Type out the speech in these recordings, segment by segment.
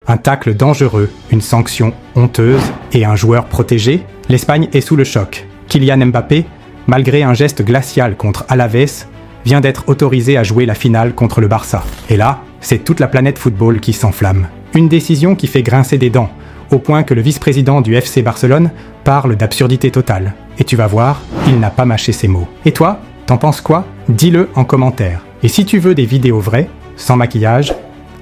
Un tacle dangereux, une sanction honteuse et un joueur protégé, l'Espagne est sous le choc. Kylian Mbappé, malgré un geste glacial contre Alaves, vient d'être autorisé à jouer la finale contre le Barça. Et là, c'est toute la planète football qui s'enflamme. Une décision qui fait grincer des dents, au point que le vice-président du FC Barcelone parle d'absurdité totale. Et tu vas voir, il n'a pas mâché ses mots. Et toi, t'en penses quoi? Dis-le en commentaire. Et si tu veux des vidéos vraies, sans maquillage,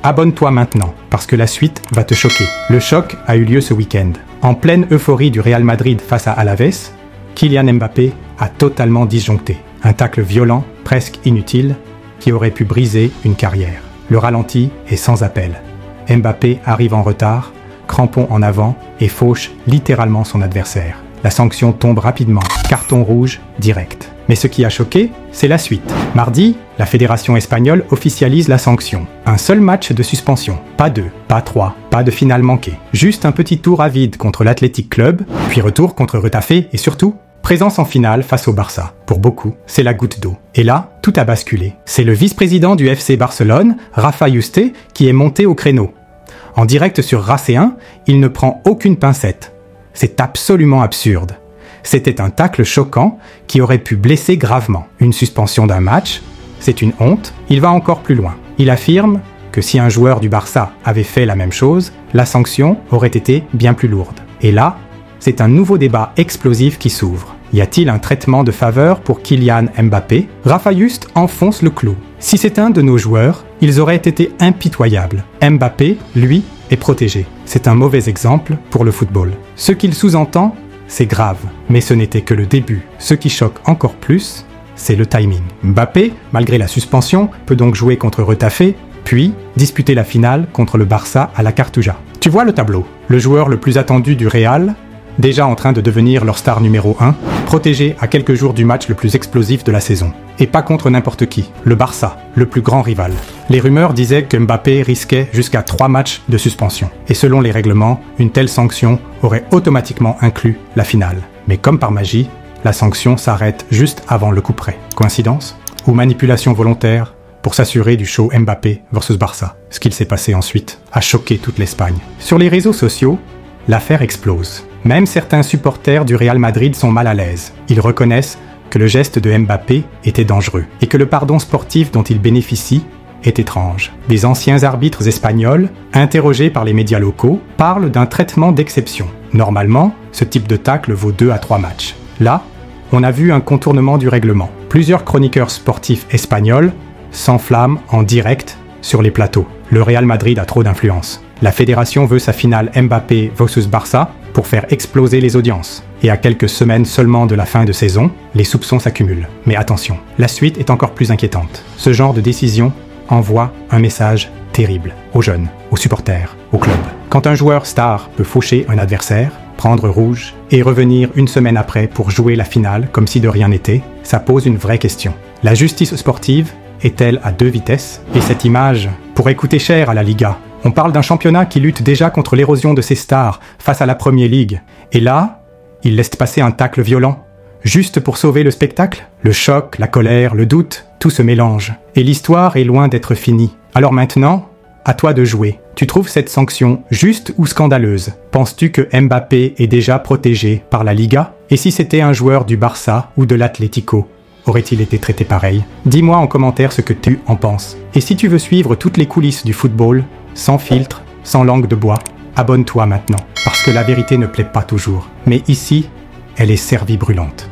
abonne-toi maintenant, parce que la suite va te choquer. Le choc a eu lieu ce week-end. En pleine euphorie du Real Madrid face à Alaves, Kylian Mbappé a totalement disjoncté. Un tacle violent, presque inutile, qui aurait pu briser une carrière. Le ralenti est sans appel. Mbappé arrive en retard, crampon en avant et fauche littéralement son adversaire. La sanction tombe rapidement, carton rouge direct. Mais ce qui a choqué, c'est la suite. Mardi, la fédération espagnole officialise la sanction. Un seul match de suspension, pas 2, pas 3, pas de finale manquée. Juste un petit tour à vide contre l'Athletic Club, puis retour contre Retafe et surtout, présence en finale face au Barça. Pour beaucoup, c'est la goutte d'eau. Et là, tout a basculé. C'est le vice-président du FC Barcelone, Rafa Yuste, qui est monté au créneau. En direct sur RAC1, il ne prend aucune pincette. C'est absolument absurde. C'était un tacle choquant qui aurait pu blesser gravement. Une suspension d'un match, c'est une honte. Il va encore plus loin. Il affirme que si un joueur du Barça avait fait la même chose, la sanction aurait été bien plus lourde. Et là, c'est un nouveau débat explosif qui s'ouvre. Y a-t-il un traitement de faveur pour Kylian Mbappé? Rafa Yuste enfonce le clou. Si c'est un de nos joueurs, ils auraient été impitoyables. Mbappé, lui, est protégé. C'est un mauvais exemple pour le football. Ce qu'il sous-entend, c'est grave. Mais ce n'était que le début. Ce qui choque encore plus, c'est le timing. Mbappé, malgré la suspension, peut donc jouer contre Retafe, puis disputer la finale contre le Barça à la Cartuja. Tu vois le tableau. Le joueur le plus attendu du Real, déjà en train de devenir leur star numéro 1, protégé à quelques jours du match le plus explosif de la saison. Et pas contre n'importe qui, le Barça, le plus grand rival. Les rumeurs disaient que Mbappé risquait jusqu'à 3 matchs de suspension. Et selon les règlements, une telle sanction aurait automatiquement inclus la finale. Mais comme par magie, la sanction s'arrête juste avant le coup-près. Coïncidence? Ou manipulation volontaire pour s'assurer du show Mbappé versus Barça? Ce qu'il s'est passé ensuite a choqué toute l'Espagne. Sur les réseaux sociaux, l'affaire explose. Même certains supporters du Real Madrid sont mal à l'aise. Ils reconnaissent que le geste de Mbappé était dangereux et que le pardon sportif dont il bénéficie est étrange. Des anciens arbitres espagnols, interrogés par les médias locaux, parlent d'un traitement d'exception. Normalement, ce type de tacle vaut 2 à 3 matchs. Là, on a vu un contournement du règlement. Plusieurs chroniqueurs sportifs espagnols s'enflamment en direct sur les plateaux. Le Real Madrid a trop d'influence. La fédération veut sa finale Mbappé versus Barça pour faire exploser les audiences. Et à quelques semaines seulement de la fin de saison, les soupçons s'accumulent. Mais attention, la suite est encore plus inquiétante. Ce genre de décision envoie un message terrible aux jeunes, aux supporters, aux clubs. Quand un joueur star peut faucher un adversaire, prendre rouge et revenir une semaine après pour jouer la finale comme si de rien n'était, ça pose une vraie question. La justice sportive est-elle à 2 vitesses? Et cette image pourrait coûter cher à la Liga. On parle d'un championnat qui lutte déjà contre l'érosion de ses stars face à la Premier League. Et là, il laisse passer un tacle violent, juste pour sauver le spectacle. Le choc, la colère, le doute, tout se mélange. Et l'histoire est loin d'être finie. Alors maintenant, à toi de jouer. Tu trouves cette sanction juste ou scandaleuse? Penses-tu que Mbappé est déjà protégé par la Liga? Et si c'était un joueur du Barça ou de l'Atlético, aurait-il été traité pareil? Dis-moi en commentaire ce que tu en penses. Et si tu veux suivre toutes les coulisses du football, sans filtre, sans langue de bois, abonne-toi maintenant, parce que la vérité ne plaît pas toujours. Mais ici, elle est servie brûlante.